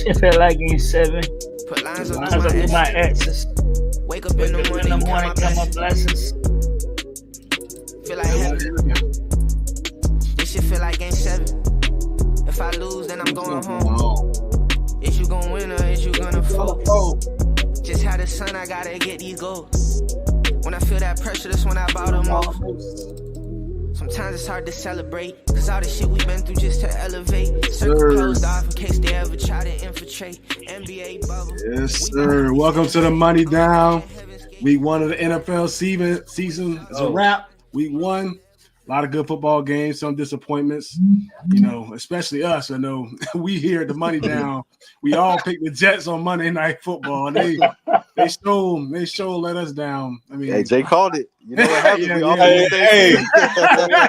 It felt like game 7. Put lines up Lines up to my exes. Wake up in the morning, count my blessings. Feel like heaven. This shit feel like game 7. If I lose, then I'm going home. Is you gonna win or is you gonna fold? Just had the sun, I gotta get these goals. When I feel that pressure, that's when I bow the most. Sometimes it's hard to celebrate, cause all the shit we've been through just to elevate. Circle closed off in case they ever try to infiltrate. NBA bubble. Yes, sir. Welcome to the Money Down. Week 1 of the NFL season is a wrap. Week 1. A lot of good football games, some disappointments, especially us. I know we here at the Money Down. We all picked the Jets on Monday Night Football. And they sure let us down. I mean, hey, Jay called it. You know what happens?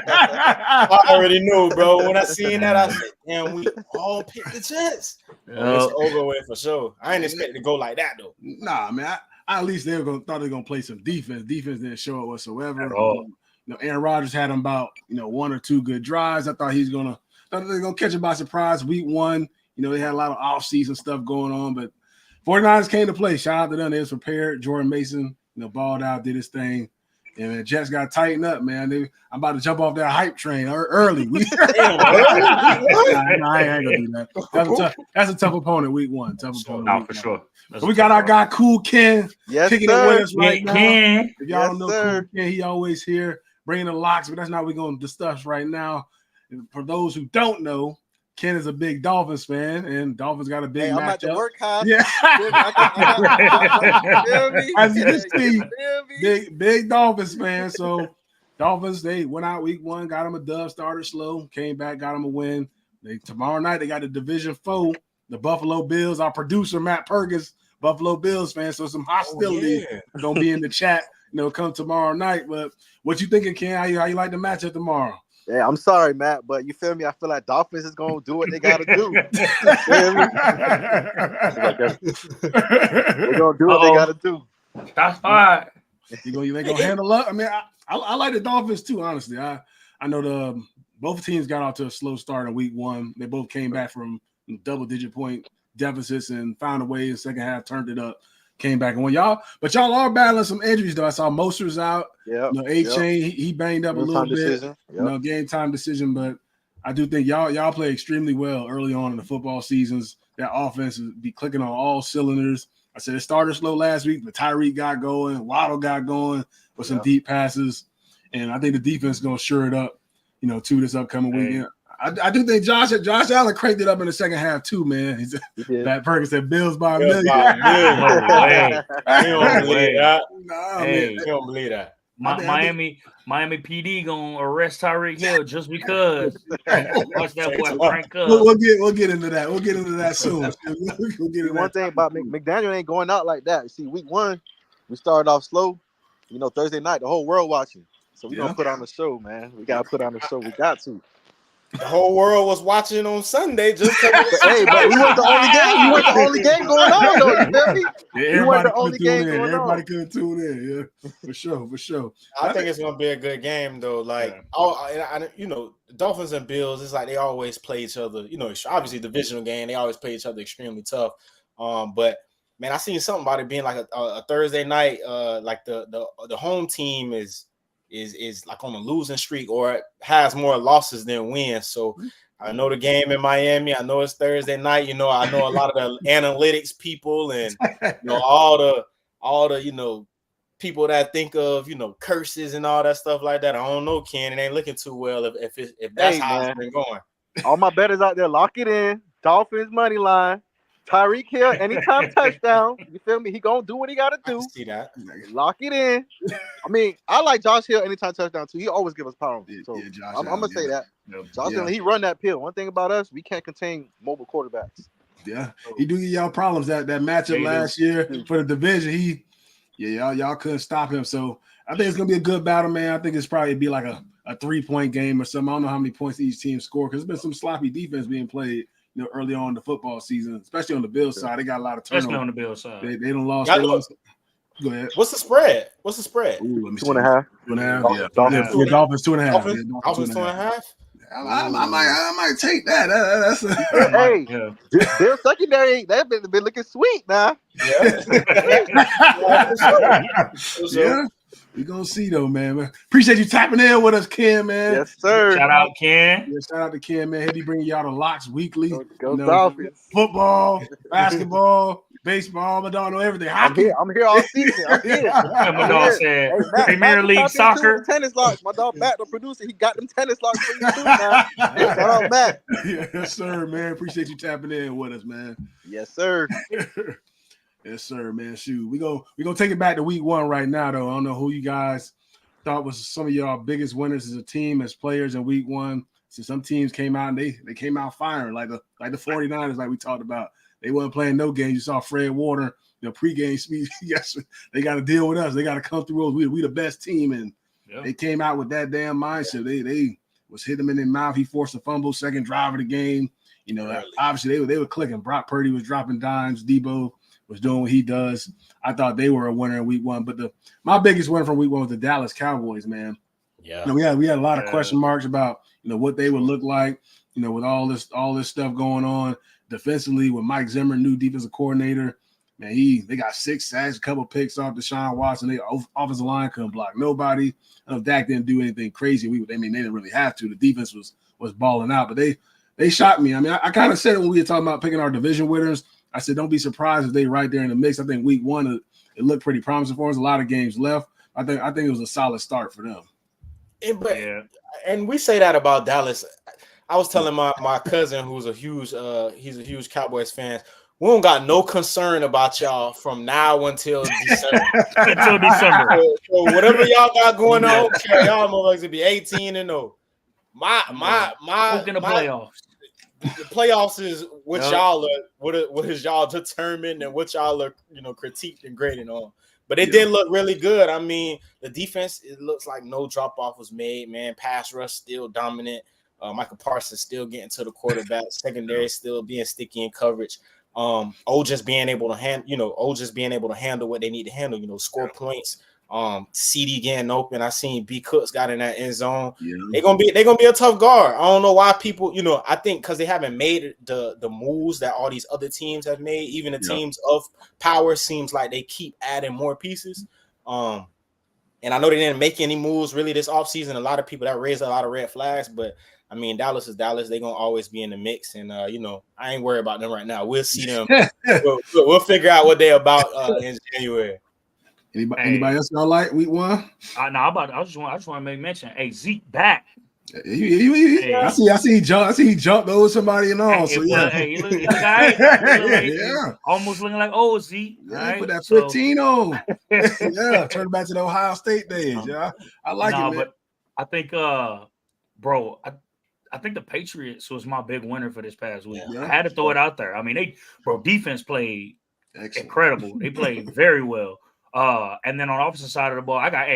I already knew, bro. When I seen that, I said, "Damn, we all picked the Jets." It's over with for sure. I ain't expect to go like that though. Nah, man. At least thought they were gonna play some defense. Defense didn't show up whatsoever. At all. Aaron Rodgers had him about 1 or 2 good drives. I thought they're gonna catch him by surprise. Week 1, they had a lot of off-season stuff going on, but 49ers came to play. Shout out to them. They was prepared. Jordan Mason, balled out, did his thing. And the Jets got to tighten up, man. I'm about to jump off that hype train early. I ain't gonna do that. That's a tough opponent, week 1. Tough opponent. No, for sure. So we got our guy Cool Ken kicking it with us right now. Ken. If y'all don't know Cool Ken, he always here bringing the locks, but that's not what we're going to discuss right now. And for those who don't know, Ken is a big Dolphins fan, and Dolphins got a big matchup. I'm at the work house. Yeah. As you can see, big Dolphins fan. So Dolphins, they went out week 1, got them a dub, started slow, came back, got them a win. Tomorrow night, they got a division foe, the Buffalo Bills. Our producer, Matt Perkins, Buffalo Bills fan. So some hostility going to be in the chat, come tomorrow night. But what you thinking, Ken? How you like the matchup tomorrow? Yeah, I'm sorry, Matt, but you feel me? I feel like Dolphins is gonna do what they gotta do. They're gonna do what they gotta do. That's fine. They gonna handle up. I mean, I like the Dolphins too. Honestly, I know both teams got off to a slow start in week 1. They both came back from double-digit point deficits and found a way in the second half, turned it up. Came back and won. Y'all are battling some injuries though. I saw Moster's out. Yeah. A-Chain, he banged up a little bit. Game time decision. But I do think y'all play extremely well early on in the football seasons. That offense will be clicking on all cylinders. I said it started slow last week, but Tyreek got going, Waddle got going with some deep passes, and I think the defense is gonna shore it up, to this upcoming weekend. I do think Josh Allen cranked it up in the second half too, man. That Perkins said Bills by a million. No way. He don't believe that. He don't believe that. Miami PD gonna arrest Tyreek Hill just because. Watch that boy crank up. We'll get into that. We'll get into that soon. One thing about McDaniel ain't going out like that. See, week 1, we started off slow. Thursday night, the whole world watching. So we gonna put on the show, man. We gotta put on the show. We got to. The whole world was watching on Sunday just hey, but we weren't the only game. We weren't the only game going on, though. You feel me? Yeah, we weren't the only game going on. Everybody could tune in, for sure. I think it's gonna be a good game, though. Like, the Dolphins and Bills, it's like they always play each other. Obviously divisional game, they always play each other extremely tough. But man, I seen something about it being like a Thursday night. Like the home team is like on a losing streak or has more losses than wins. So I know the game in Miami. I know it's Thursday night. I know a lot of the analytics people and all the people that think of curses and all that stuff like that. I don't know, Ken. It ain't looking too well if that's how it's been going. All my bettors out there, lock it in. Dolphins money line. Tyreek Hill, anytime touchdown. You feel me? He gonna do what he gotta do. I can see that. Lock it in. I mean, I like Josh Hill anytime touchdown too. He always give us power. So I'm gonna say that. Josh Hill, he run that pill. One thing about us, we can't contain mobile quarterbacks. Yeah, he do give y'all problems. That matchup last year for the division, y'all couldn't stop him. So I think it's gonna be a good battle, man. I think it's probably be like a 3-point game or something. I don't know how many points each team score because there's been some sloppy defense being played. Early on in the football season, especially on the Bills side, they got a lot of turnovers. Especially on the Bills side, they don't lost. They lost. Go ahead. What's the spread? Ooh, let me 2.5. 2.5. Yeah, Dolphins 2.5. Dolphins 2.5. I might take that. That's their secondary they've been looking sweet now. Yeah. We're gonna see though, man. Appreciate you tapping in with us, Ken, man. Yes, sir. Shout out Ken. Yeah, shout out to Ken, man. He'll be bringing y'all the locks weekly. Go Dolphins. Football, basketball, baseball, Madonna, everything. I'm here all season. I'm here. Madonna said Premier League soccer. Tennis locks. My dog Matt, the producer, he got them tennis locks for you too, man. Shout out Matt. Yes, sir, man. Appreciate you tapping in with us, man. Yes, sir. Yes, sir, man. Shoot, we gonna take it back to week 1 right now, though. I don't know who you guys thought was some of y'all biggest winners as a team, as players in week 1. So some teams came out and they came out firing, like the 49ers, like we talked about. They weren't playing no games. You saw Fred Warner, pregame speech. Yes, they got to deal with us. They got to come through us. We the best team, and they came out with that damn mindset. They was hit him in the mouth. He forced a fumble, second drive of the game. Obviously they were clicking. Brock Purdy was dropping dimes. Debo was doing what he does. I thought they were a winner in week 1, but my biggest winner from week 1 was the Dallas Cowboys, man. Yeah, we had a lot of question marks about what they would look like, with all this stuff going on defensively with Mike Zimmer, new defensive coordinator. Man, they got 6 sacks, a couple picks off Deshaun Watson. They offensive line couldn't block nobody. I know Dak didn't do anything crazy. They didn't really have to. The defense was balling out, but they shocked me. I mean, I kind of said it when we were talking about picking our division winners. I said, don't be surprised if they right there in the mix. I think week 1 it looked pretty promising for us. A lot of games left. I think it was a solid start for them. And we say that about Dallas. I was telling my cousin, who's he's a huge Cowboys fan. We don't got no concern about y'all from now until December. So whatever y'all got going on, y'all motherfuckers will be 18-0. My playoffs. The playoffs is what y'all are, what is y'all determined and what y'all are, critiqued and graded on. But it did look really good. I mean, the defense, it looks like no drop off was made, man. Pass rush still dominant. Michael Parsons still getting to the quarterback. Secondary still being sticky in coverage. Just being able to handle what they need to handle. Score points. CD getting open. I seen B Cooks got in that end zone. Yeah. They're gonna be a tough guard. I don't know why people, I think because they haven't made the moves that all these other teams have made. Even the teams of power seems like they keep adding more pieces. And I know they didn't make any moves really this offseason. A lot of people that raised a lot of red flags, but I mean, Dallas is Dallas. They're gonna always be in the mix, and I ain't worried about them right now. We'll see them. We'll figure out what they're about in January. Anybody else y'all like week 1? I just want to make mention. Hey, Zeke back. I see he jumped over somebody and all. So he look right. Almost looking like old Zeke. Yeah, put that 15 on. Yeah, turn back to the Ohio State days. Yeah, I like it, man. But I think, bro, I think the Patriots was my big winner for this past week. Yeah. I had to throw it out there. I mean, defense played incredible. They played very well. And then on the opposite side of the ball, I got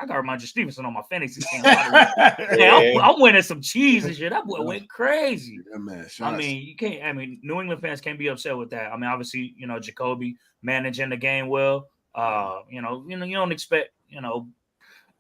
Ramondre Stevenson on my fantasy team. I'm winning some cheese and shit. That boy went crazy. Yeah, man. I mean, you can't. I mean, New England fans can't be upset with that. I mean, obviously, Jacoby managing the game well. You don't expect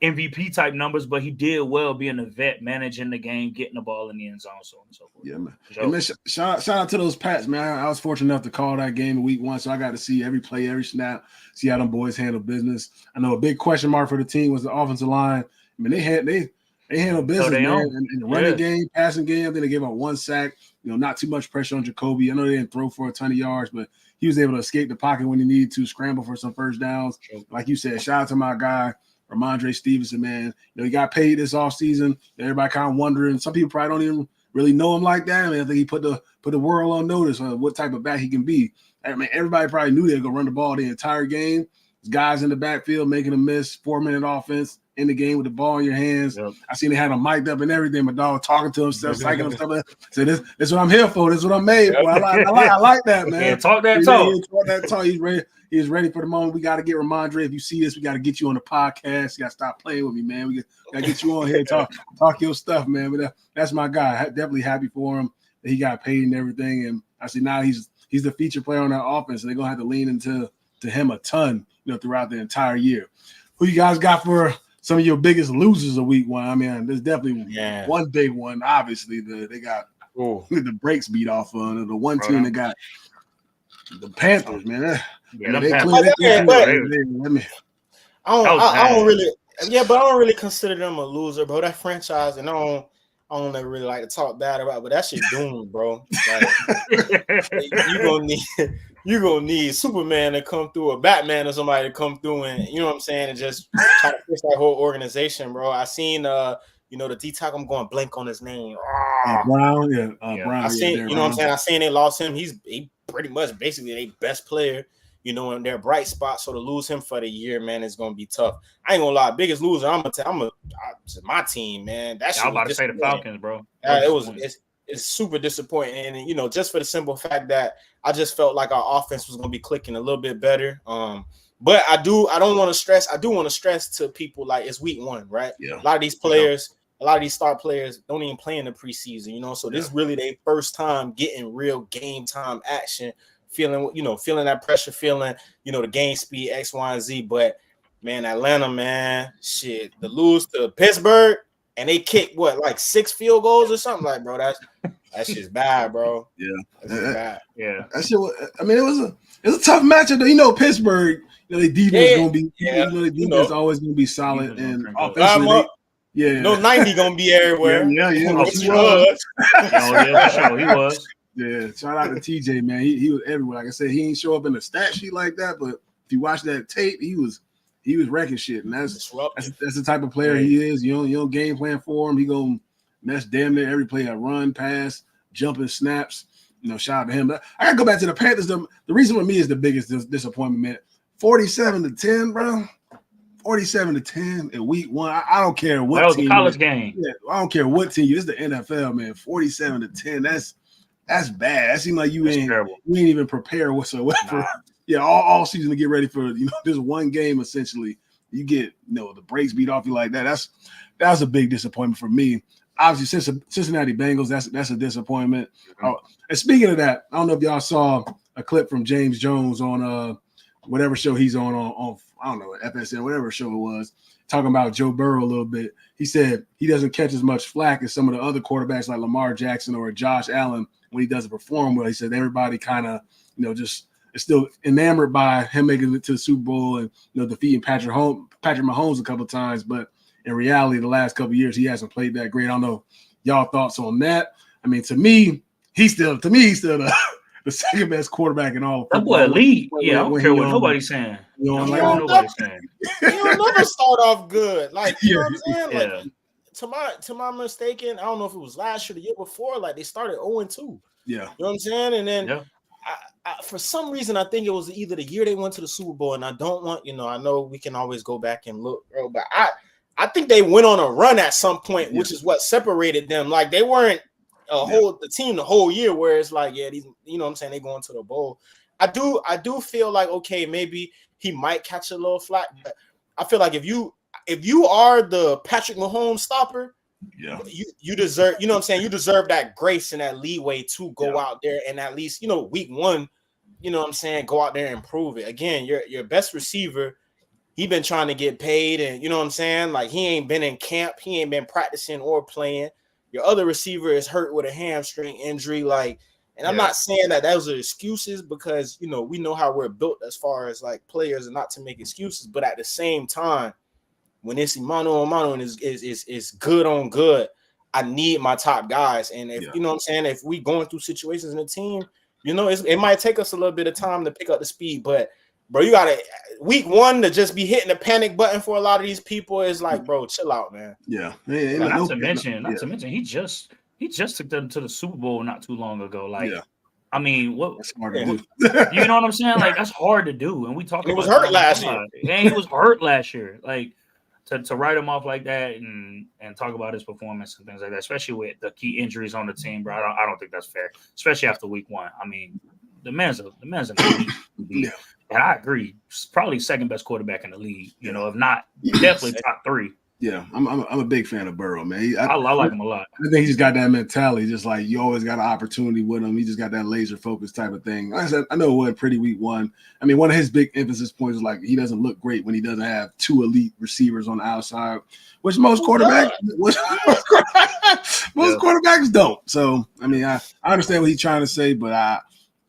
MVP type numbers, but he did well being a vet, managing the game, getting the ball in the end zone, so on and so forth. Yeah, man. Hey, man, shout out to those Pats, man. I was fortunate enough to call that game in week 1, so I got to see every play, every snap, see how them boys handle business. I know a big question mark for the team was the offensive line. I mean, they handled business, man. In the running game, passing game, I think they gave up 1 sack. Not too much pressure on Jacoby. I know they didn't throw for a ton of yards, but he was able to escape the pocket when he needed to, scramble for some first downs. Like you said, shout out to my guy, Ramondre Stevenson, man. He got paid this offseason. Everybody kind of wondering. Some people probably don't even really know him like that. I mean, I think he put the world on notice on what type of back he can be. I mean, everybody probably knew they were going to run the ball the entire game. There's guys in the backfield making a miss, 4-minute offense in the game with the ball in your hands. Yep. I seen they had him mic'd up and everything. My dog talking to himself, psyching himself. So this is what I'm here for. This is what I'm made for. I like that, man. Yeah, talk that talk. Talk that talk. He's ready. He's ready for the moment. We got to get Ramondre. If you see this, we got to get you on the podcast. You got to stop playing with me, man. We got to get you on here, talk your stuff, man. But that's my guy. Definitely happy for him that he got paid and everything. And I see now he's the feature player on that offense, and they're gonna have to lean into him a ton, throughout the entire year. Who you guys got for some of your biggest losers of week one. I mean, there's definitely one big one. Obviously, they got the brakes beat off on the one team that got the Panthers, man. I don't really, but I don't really consider them a loser, bro. That franchise, and I don't ever really like to talk bad about, but that shit doomed, bro. Like, you gonna need Superman to come through, or Batman or somebody to come through, and you know what I'm saying, and just try to fix that whole organization, bro. I seen the D-Tac, I'm going blank on his name. Brown, Brown. I seen, you know what I'm saying. I seen they lost him. He pretty much basically their best player, in their bright spot. So to lose him for the year, man, is gonna be tough. I ain't gonna lie, biggest loser. My team, man. That shit. I was about to say the Falcons, bro. It's super disappointing, and just for the simple fact that I just felt like our offense was gonna be clicking a little bit better. But I do want to stress to people, like, it's week one, right? Yeah. A lot of these players, a lot of these star players don't even play in the preseason, so this is really their first time getting real game time action, feeling that pressure, feeling, the game speed, X, Y, and Z. But man, Atlanta, man, shit, the lose to Pittsburgh and they kicked like 6 field goals or something, like, bro, that shit's bad, bro. Yeah. That's bad. Yeah. That shit it was a tough matchup. Pittsburgh, their defense gonna be their defense always gonna be solid, and offensively, no 90 gonna be everywhere. Yeah. He was. Yeah, shout out to TJ, man. He was everywhere. Like I said, he didn't show up in the stat sheet like that, but if you watch that tape, he was wrecking shit, and that's the type of player he is. You don't game plan for him. He gonna mess damn near every play, a run, pass, jumping snaps. Shout out to him. But I gotta go back to the Panthers. The reason with me is the biggest disappointment, man. 47-10, bro. 47-10 in week one. I don't care what. That was team a college game. Yeah, I don't care what team. It's the NFL, man. 47-10. That's bad. That seems like you ain't even prepared whatsoever. Nah. Yeah, all season to get ready for this one game. Essentially, you get the brakes beat off you like that. That's a big disappointment for me. Obviously, Cincinnati Bengals. That's a disappointment. Mm-hmm. And speaking of that, I don't know if y'all saw a clip from James Jones on whatever show he's on I don't know, FSN, whatever show it was, talking about Joe Burrow a little bit. He said he doesn't catch as much flack as some of the other quarterbacks like Lamar Jackson or Josh Allen when he doesn't perform well. He said everybody kind of, just is still enamored by him making it to the Super Bowl and, defeating Patrick Mahomes a couple of times. But in reality, the last couple of years, he hasn't played that great. I don't know y'all thoughts on that. I mean, to me, he's still the second best quarterback in all of football. That boy elite. Yeah, I don't care what nobody's saying. You'll never start off good. Like, you know what I'm saying? Like, to my mistaken, I don't know if it was last year, the year before, like, they started 0-2. Yeah. You know what I'm saying? And then I, for some reason, I think it was either the year they went to the Super Bowl, and I don't want, I know we can always go back and look, bro, but I think they went on a run at some point, which is what separated them. Like, they weren't the team the whole year, where it's like, these, you know what I'm saying, they going to the bowl. I do feel like, okay, maybe he might catch a little flack, but I feel like if you are the Patrick Mahomes stopper, you deserve, you know what I'm saying, you deserve that grace and that leeway to go out there and at least, week one, you know what I'm saying, go out there and prove it. Again, your best receiver, he been trying to get paid, and you know what I'm saying, like, he ain't been in camp, he ain't been practicing or playing. Your other receiver is hurt with a hamstring injury, like, and I'm not saying that those are excuses, because we know how we're built as far as like players, and not to make excuses, but at the same time, when it's mano a mano and is good on good, I need my top guys. And if you know what I'm saying, if we going through situations in the team, it might take us a little bit of time to pick up the speed, but bro, you gotta week one to just be hitting the panic button for a lot of these people is like, bro, chill out, man. Yeah. Not to mention, he just took them to the Super Bowl not too long ago. Like, I mean, what? That's hard to do. You know what I'm saying? Like, that's hard to do. And we talk about he was hurt last year. And he was hurt last year. Like, to write him off like that and talk about his performance and things like that, especially with the key injuries on the team, bro. I don't think that's fair, especially after week one. I mean, the man's an elite. Yeah. And I agree, probably second best quarterback in the league. If not, definitely top 3. Yeah, I'm a big fan of Burrow, man. I like him a lot. I think he's got that mentality, just like you always got an opportunity with him. He just got that laser focus type of thing. Like I said, I know it wasn't pretty week one. I mean, one of his big emphasis points is like he doesn't look great when he doesn't have two elite receivers on the outside, which most quarterbacks don't. So, I mean, I understand what he's trying to say, but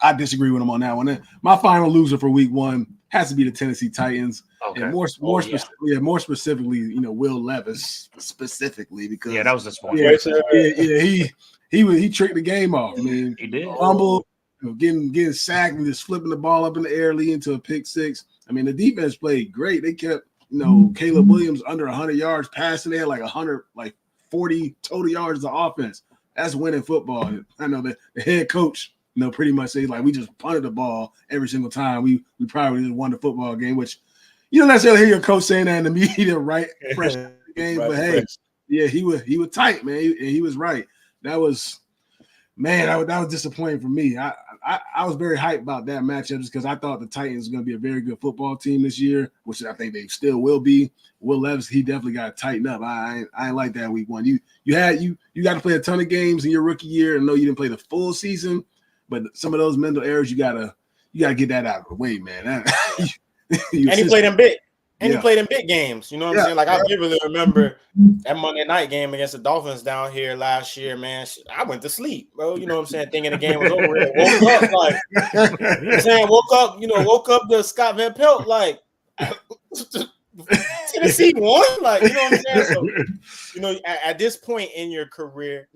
I disagree with him on that one. My final loser for week one has to be the Tennessee Titans. Okay. And more specifically, Will Levis specifically because that was disappointing. He tricked the game off. I mean, he did fumble, getting sacked and just flipping the ball up in the air, leading to a pick six. I mean, the defense played great. They kept Caleb Williams under 100 yards passing. They had like 40 total yards of offense. That's winning football. I know that the head coach. Pretty much say like we just punted the ball every single time. We probably just won the football game, which you don't necessarily hear your coach saying that in the media, right? Fresh game, but hey, yeah, he was tight, man. He was right. That was disappointing for me. I was very hyped about that matchup just because I thought the Titans were going to be a very good football team this year, which I think they still will be. Will Levis, he definitely got to tighten up. I ain't like that week one. You got to play a ton of games in your rookie year and know you didn't play the full season. But some of those mental errors, you gotta get that out of the way, man. And he played in big. And he played in big games. You know what I'm saying? Like I vividly remember that Monday night game against the Dolphins down here last year, man. I went to sleep, bro. You know what I'm saying? Thinking the game was over. Woke up to Scott Van Pelt like Tennessee won, like you know what I'm saying. So, at this point in your career,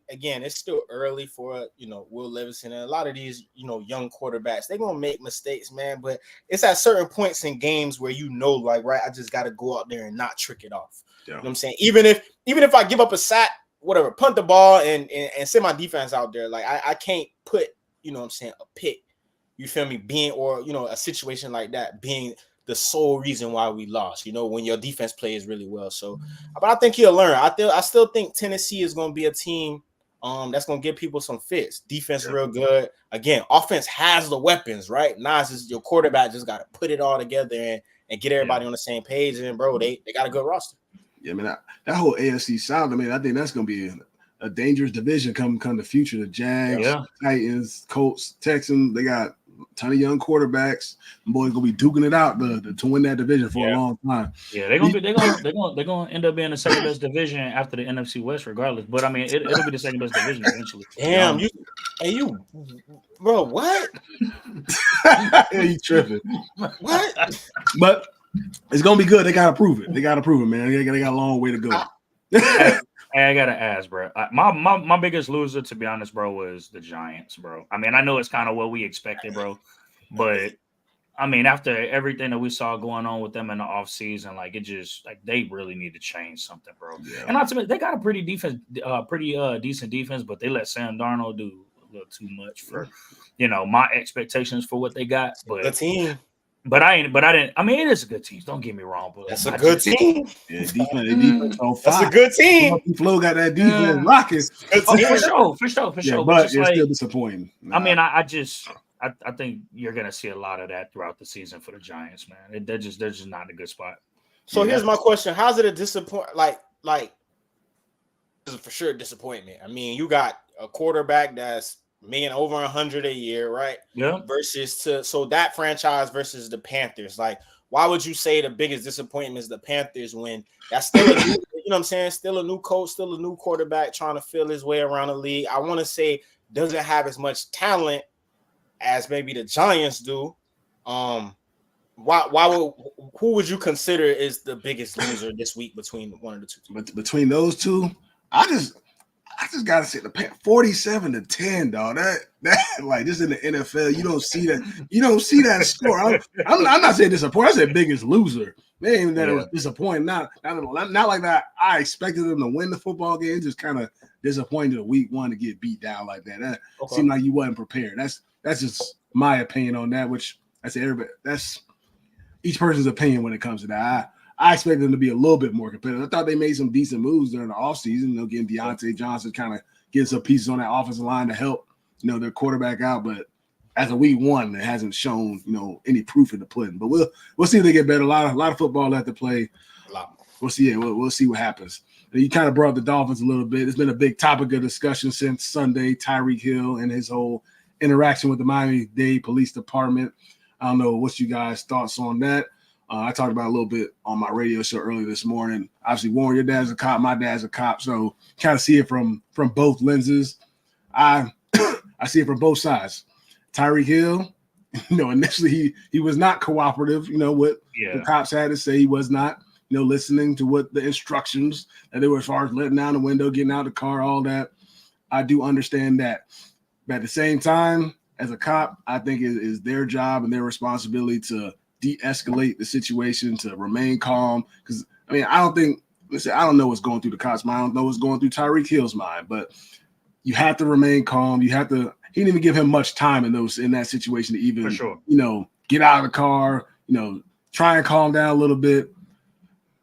again, it's still early for Will Levis and a lot of these young quarterbacks. They're gonna make mistakes, man. But it's at certain points in games where like right, I just got to go out there and not trick it off. Yeah. You know what I'm saying? Even if I give up a sack, whatever, punt the ball and send my defense out there, like I can't put a pick. You feel me? Being a situation like that being the sole reason why we lost, when your defense plays really well. So, but I think he'll learn. I still think Tennessee is going to be a team that's going to give people some fits. Defense real good. Again, offense has the weapons, right? Now it's just your quarterback just got to put it all together and get everybody on the same page. And, bro, they got a good roster. Yeah, I mean, that whole AFC South, I mean, I think that's going to be a dangerous division come the future. The Jags, Titans, Colts, Texans, they got ton of young quarterbacks. Boys gonna be duking it out to win that division for a long time. Yeah, they're gonna end up being the second best division after the NFC West, regardless. But I mean, it'll be the second best division eventually. Damn, you, bro, what? You tripping? What? But it's gonna be good. They gotta prove it. Man. They got a long way to go. Hey, I gotta ask, bro. My biggest loser, to be honest, bro, was the Giants, bro. I mean, I know it's kind of what we expected, bro, but I mean, after everything that we saw going on with them in the offseason, like it just like they really need to change something, bro. Yeah. And not to mention, they got a pretty decent defense, but they let Sam Darnold do a little too much for my expectations for what they got. But the team. But I didn't. I mean, it is a good team. Don't get me wrong, but that's a good team. Yeah, defense on fire. That's a good team. Flo got that defense rocking. For sure. Yeah, but it's still disappointing. I mean, I think you're gonna see a lot of that throughout the season for the Giants, man. They're just not in a good spot. So here's my question: how's it a disappointment? Like, this is for sure a disappointment. I mean, you got a quarterback that's making over 100 a year, right? Yeah. So that franchise versus the Panthers. Like, why would you say the biggest disappointment is the Panthers when that's still a new, still a new coach, still a new quarterback trying to feel his way around the league? I want to say doesn't have as much talent as maybe the Giants do. Who would you consider is the biggest loser this week between one of the two teams? Between those two, I just gotta say the 47-10, dog. That like this in the NFL, you don't see that score. I'm not saying disappointed. I said biggest loser. They ain't that it was disappointing. Not like that. I expected them to win the football game. Just kind of disappointed in week one to get beat down like that. That seemed like you wasn't prepared. That's just my opinion on that. Which I say everybody. That's each person's opinion when it comes to that. I expected them to be a little bit more competitive. I thought they made some decent moves during the offseason. Getting Deontay Johnson kind of getting some pieces on that offensive line to help, their quarterback out. But as a week one, it hasn't shown, any proof in the pudding. But we'll see if they get better. A lot of football left to play. we'll see. Yeah, we'll see what happens. You kind of brought up the Dolphins a little bit. It's been a big topic of discussion since Sunday. Tyreek Hill and his whole interaction with the Miami-Dade Police Department. I don't know what's you guys' thoughts on that. I talked about it a little bit on my radio show earlier this morning. Obviously, Warren, your dad's a cop, my dad's a cop, so kind of see it from both lenses. I see it from both sides. Tyreek Hill, initially he was not cooperative. What the cops had to say. He was not, listening to what the instructions that they were as far as letting down the window, getting out of the car, all that. I do understand that. But at the same time, as a cop, I think it is their job and their responsibility to de-escalate the situation, to remain calm. Because, I don't know what's going through the cop's mind. I don't know what's going through Tyreek Hill's mind. But you have to remain calm. He didn't even give him much time in that situation to even, for sure, get out of the car, try and calm down a little bit.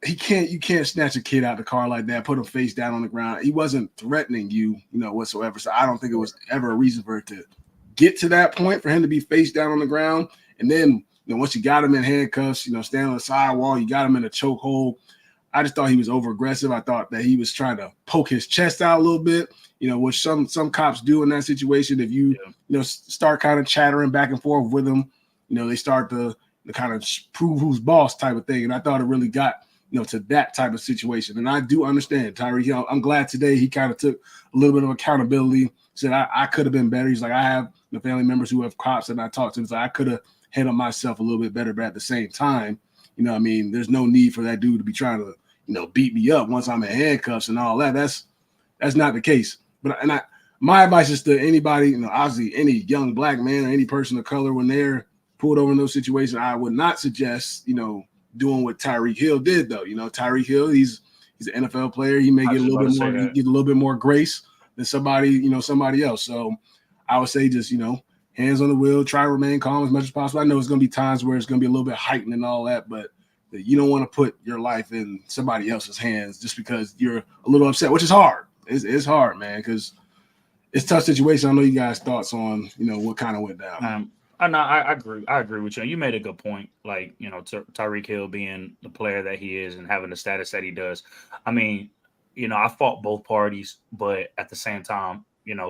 You can't snatch a kid out of the car like that, put him face down on the ground. He wasn't threatening you, whatsoever. So I don't think it was ever a reason for it to get to that point for him to be face down on the ground. And then, once you got him in handcuffs, standing on the sidewall, you got him in a chokehold. I just thought he was over aggressive. I thought that he was trying to poke his chest out a little bit, which some cops do in that situation. If you, start kind of chattering back and forth with them, they start to kind of prove who's boss type of thing. And I thought it really got, to that type of situation. And I do understand Tyreek Hill. I'm glad today he kind of took a little bit of accountability, said I could have been better. He's like, I have family members who have cops and I talked to him. So I could have handled myself a little bit better, but at the same time, there's no need for that dude to be trying to, beat me up once I'm in handcuffs and all that. That's not the case. But my advice is to anybody, obviously any young black man or any person of color, when they're pulled over in those situations, I would not suggest, doing what Tyreek Hill did, though. Tyreek Hill, he's an NFL player. He may get a little bit more grace than somebody else. So I would say just, hands on the wheel, try to remain calm as much as possible. I know it's going to be times where it's going to be a little bit heightened and all that, but you don't want to put your life in somebody else's hands just because you're a little upset, which is hard. It's hard, man, because it's a tough situation. I know you guys' thoughts on, what kind of went down. I agree with you. You made a good point. Like, Tyreek Hill being the player that he is and having the status that he does. I mean, I fought both parties, but at the same time,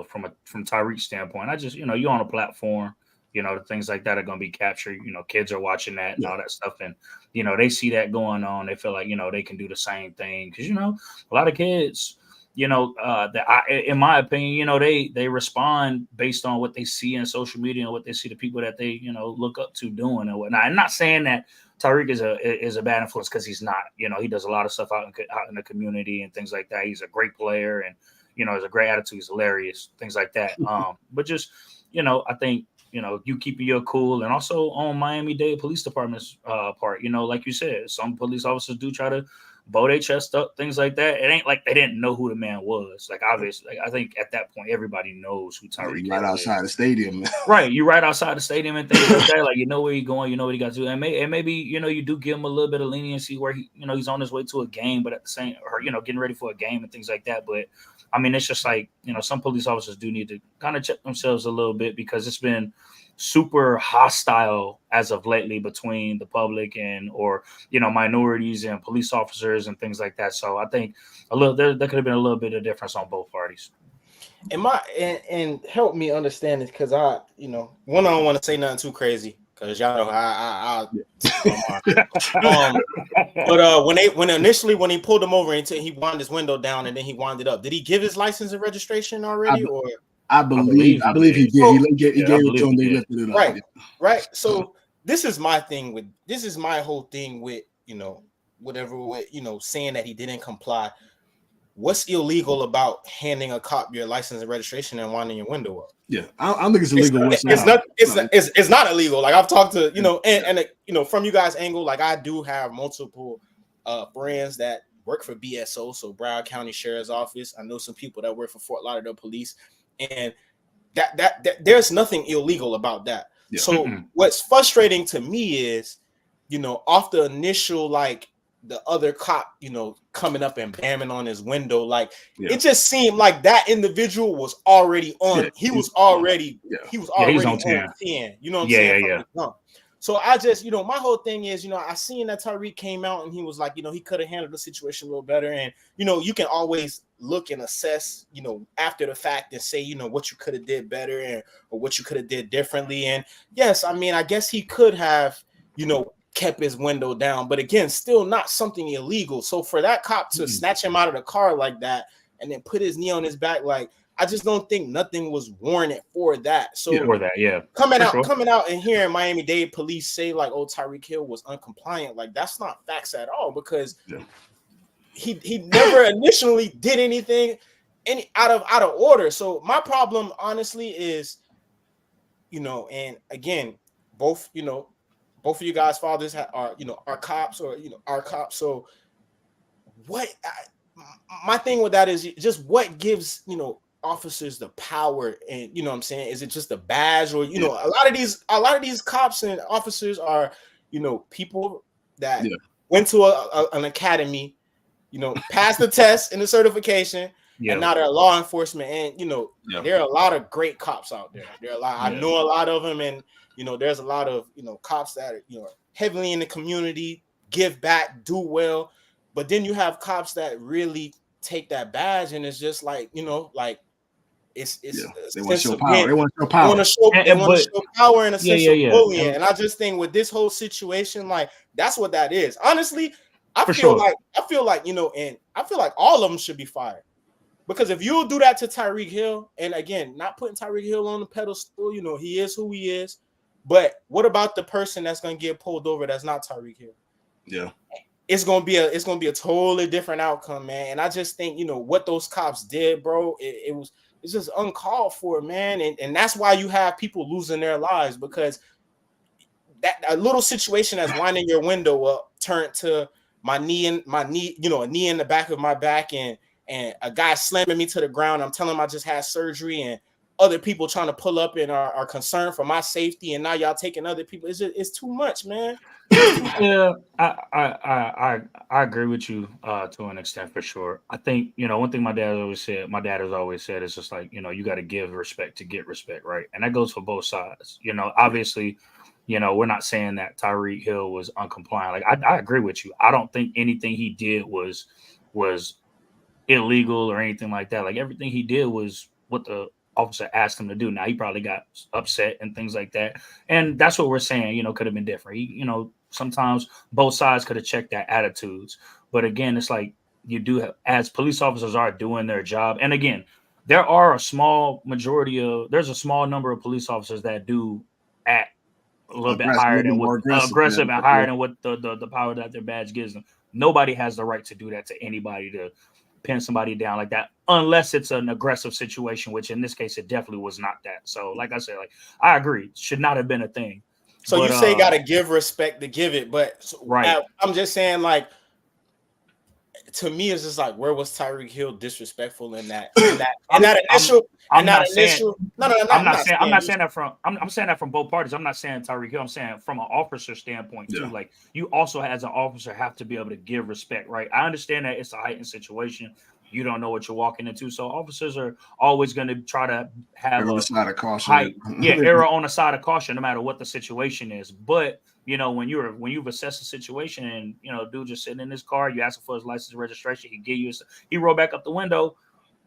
from Tyreek's standpoint, I just, you're on a platform, the things like that are going to be captured. Kids are watching that and all that stuff. And, they see that going on. They feel like, they can do the same thing. Because, a lot of kids, in my opinion, they respond based on what they see in social media and what they see the people that they, look up to doing and whatnot. I'm not saying that Tyreek is a bad influence, because he's not. He does a lot of stuff out in the community and things like that. He's a great player and, has a great attitude. He's hilarious, things like that. But just, I think, you keeping your cool, and also on Miami-Dade Police Department's part, like you said, some police officers do try to bow their chest up, things like that. It ain't like they didn't know who the man was. Like, obviously, I think at that point everybody knows who Tyreek is. Right outside the stadium. Right, you're right outside the stadium and things like that. Like, where he's going, what he got to do. And maybe, you do give him a little bit of leniency where he, he's on his way to a game, but at the same, or getting ready for a game and things like that. But I mean, it's just like, some police officers do need to kind of check themselves a little bit, because it's been super hostile as of lately between the public and minorities and police officers and things like that. So I think there could have been a little bit of difference on both parties. And help me understand this, because I don't want to say nothing too crazy, because y'all know how but when he pulled him over until he wound his window down and then he wound it up, did he give his license and registration already? I believe he did. He gave it to him. They lifted it up. Right. So this is my whole thing with, whatever, with, saying that he didn't comply. What's illegal about handing a cop your license and registration and winding your window up? Yeah, I don't think it's illegal. It's not illegal. Like, I've talked to, and from you guys' angle, like, I do have multiple friends that work for BSO, so Broward County Sheriff's Office. I know some people that work for Fort Lauderdale Police, and that there's nothing illegal about that. Yeah. So what's frustrating to me is, off the initial, like, the other cop, coming up and bamming on his window, like, it just seemed like that individual was already on. He was already on 10. You know what I'm saying? Yeah. So I just, my whole thing is, I seen that Tyreek came out and he was like, he could have handled the situation a little better. And, you can always look and assess, after the fact and say, what you could have did better or what you could have did differently. And yes, I mean, I guess he could have, kept his window down, but again, still not something illegal. So for that cop to snatch him out of the car like that and then put his knee on his back, like, I just don't think nothing was warranted for that. So coming out and hearing Miami-Dade police say like, "Oh, Tyreek Hill was uncompliant," like that's not facts at all because he never initially did anything out of order. So my problem, honestly, is and again, both of you guys' fathers are cops or are cops. So my thing with that is just what gives officers the power, and what I'm saying, is it just a badge, or a lot of these cops and officers are people that went to an academy, passed the test and the certification, and now they're law enforcement. And there are a lot of great cops out there. There are a lot. I know a lot of them, and there's a lot of cops that are heavily in the community, give back, do well, but then you have cops that really take that badge and it's just like like. They want to show power. They want to show power. They want to show power in a sense of bullying. And I just think with this whole situation, like that's what that is. Honestly, I feel like and I feel like all of them should be fired. Because if you do that to Tyreek Hill, and again, not putting Tyreek Hill on the pedestal, he is who he is. But what about the person that's going to get pulled over that's not Tyreek Hill? Yeah. It's gonna be a totally different outcome, man. And I just think what those cops did, bro. It's just uncalled for, man. And that's why you have people losing their lives, because that a little situation that's winding your window up turned to a knee in the back of my back, and a guy slamming me to the ground. I'm telling him I just had surgery, and other people trying to pull up and are concerned for my safety, and now y'all taking other people. It's too much, man. Yeah, I agree with you to an extent, for sure. I think one thing my dad has always said is just like you got to give respect to get respect, right? And that goes for both sides. Obviously, we're not saying that Tyreek Hill was uncompliant. Like I agree with you. I don't think anything he did was illegal or anything like that. Like everything he did was what the officer asked him to do. Now he probably got upset and things like that, and that's what we're saying. Could have been different. Sometimes both sides could have checked their attitudes, but again, it's like you do have, as police officers are doing their job. And again, there's a small number of police officers that do act a little bit higher than what aggressive and higher than what the power that their badge gives them. Nobody has the right to do that to anybody, to pin somebody down like that, unless it's an aggressive situation, which in this case it definitely was not that. So like I said, I agree, should not have been a thing. So you say got to give respect to give it, but right. I'm just saying, like, to me, it's just like, where was Tyreek Hill disrespectful in that? I'm not saying that from both parties. I'm not saying Tyreek Hill. I'm saying from an officer standpoint too. Like, you also as an officer have to be able to give respect, right? I understand that it's a heightened situation. You don't know what you're walking into, so officers are always going to try to have a side of caution. Error on the side of caution, no matter what the situation is. But when you've assessed the situation, and dude just sitting in his car, you ask him for his license and registration, he rolled back up the window.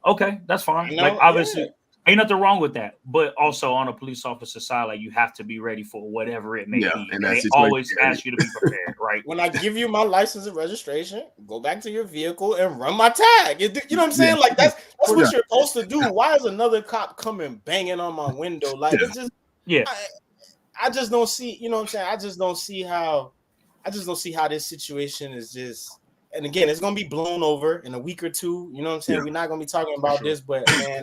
Okay, that's fine. Obviously, ain't nothing wrong with that. But also on a police officer side, like, you have to be ready for whatever it may be. And they always ask you to be prepared, right? When I give you my license and registration, go back to your vehicle and run my tag. You know what I'm saying? Like, that's what you're supposed to do. Why is another cop coming banging on my window? Like, it's just I just don't see. You know what I'm saying? I just don't see how this situation is just. And again, it's gonna be blown over in a week or two. You know what I'm saying? We're not gonna be talking about this, but man,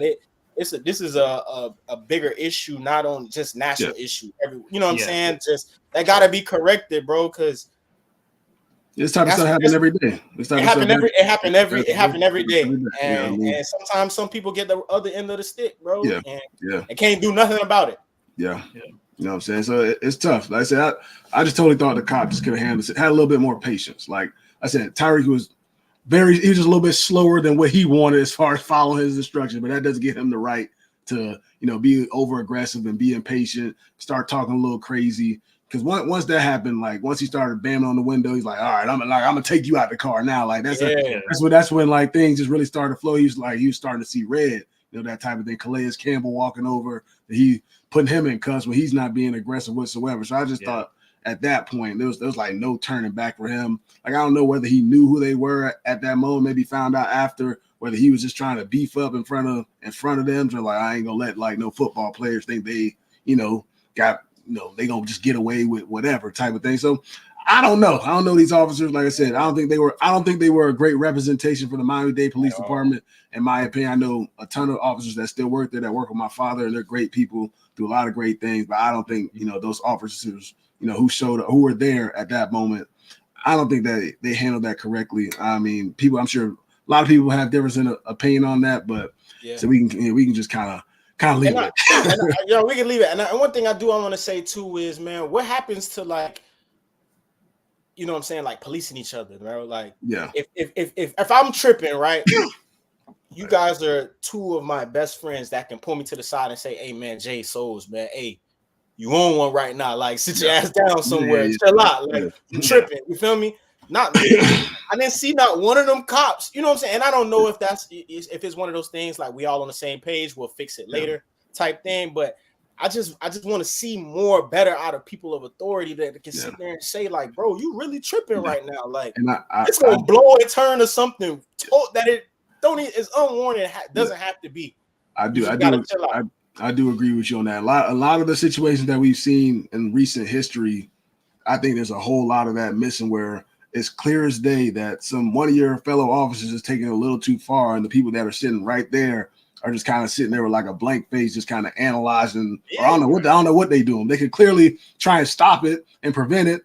this is a bigger issue, not on just national issue. You know what I'm saying? Just that gotta be corrected, bro. Because this type of stuff happens every day. It happened every day. And sometimes some people get the other end of the stick, bro. And can't do nothing about it. Yeah. You know what I'm saying? So it's tough. Like I said, I just totally thought the cop just could have handled it, had a little bit more patience. Like I said, Tyreek was just a little bit slower than what he wanted as far as following his instructions, but that doesn't give him the right to, be over aggressive and be impatient, start talking a little crazy. Because once that happened, like once he started banging on the window, he's like, all right, I'm gonna take you out the car now. Like that's when like things just really started to flow. He was starting to see red, that type of thing. Calais Campbell walking over, he putting him in cuffs when he's not being aggressive whatsoever. So I just thought at that point there was like no turning back for him. Like I don't know whether he knew who they were at that moment, maybe found out after, whether he was just trying to beef up in front of them. So like I ain't gonna let like no football players think they, got. They gonna just get away with whatever type of thing. So I don't know. I don't know these officers. Like I said, I don't think they were a great representation for the Miami-Dade Police Department. In my opinion, I know a ton of officers that still work there that work with my father, and they're great people, do a lot of great things. But I don't think those officers, who were there at that moment, I don't think that they handled that correctly. I mean, I'm sure a lot of people have difference in opinion on that, but so we can just kind of leave it. We can leave it. And one thing I want to say too is, man, what happens to like, what I'm saying, like policing each other, right? Like, if I'm tripping, right, you guys are two of my best friends that can pull me to the side and say, hey, man, Jay Souls, man, hey, you on one right now? Like, sit your ass down somewhere, chill out, like you tripping, you feel me? Not me. I didn't see not one of them cops. You know what I'm saying? And I don't know if it's one of those things like we all on the same page, we'll fix it later type thing. But I just want to see more better out of people of authority that can sit there and say like, bro, you really tripping right now. Like it's gonna blow and turn to something that it is unwarranted. Doesn't have to be. I do agree with you on that. A lot of the situations that we've seen in recent history, I think there's a whole lot of that missing where it's clear as day that one of your fellow officers is taking it a little too far, and the people that are sitting right there are just kind of sitting there with like a blank face, just kind of analyzing. Or I don't know what they do. They could clearly try and stop it and prevent it,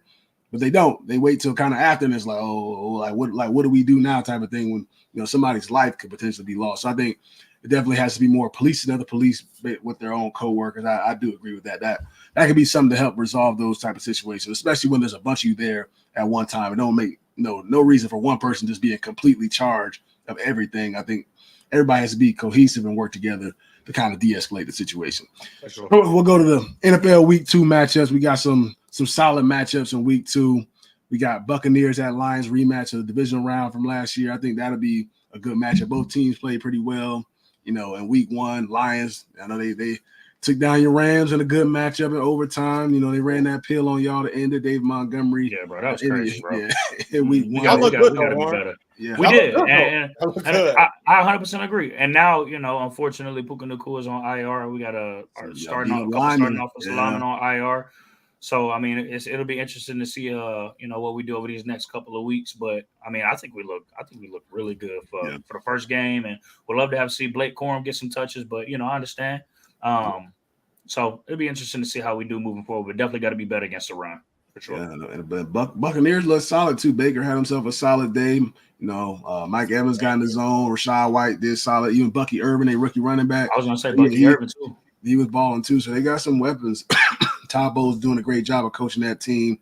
but they don't. They wait till kind of after, and it's like, what do we do now? Type of thing when somebody's life could potentially be lost. So I think it definitely has to be more policing other police with their own coworkers. I do agree with that. That could be something to help resolve those type of situations, especially when there's a bunch of you there at one time. It don't make no reason for one person just being completely charged of everything. I think everybody has to be cohesive and work together to kind of de-escalate the situation. Sure. We'll go to the NFL Week 2 matchups. We got some solid matchups in Week 2. We got Buccaneers at Lions rematch of the divisional round from last year. I think that'll be a good matchup. Both teams played pretty well. In Week 1, Lions, I know they took down your Rams in a good matchup in overtime. They ran that pill on y'all to end it. Dave Montgomery. Yeah, bro, that was crazy, bro. In Week 1. We got to be better. Yeah. We did. And I 100% agree. And now, unfortunately, Puka Nacua is on IR. We got a starting offensive lineman on IR. So, I mean, it'll be interesting to see, what we do over these next couple of weeks. But I mean, I think we look really good for the first game, and we'd love to see Blake Corum get some touches. But I understand. So it'll be interesting to see how we do moving forward. But definitely got to be better against the run for sure. Yeah, but Buccaneers look solid too. Baker had himself a solid day. Mike Evans got in the zone. Rashad White did solid. Even Bucky Irvin, a rookie running back. I was gonna say Bucky Irvin too. He was balling too. So they got some weapons. Todd Bowles doing a great job of coaching that team.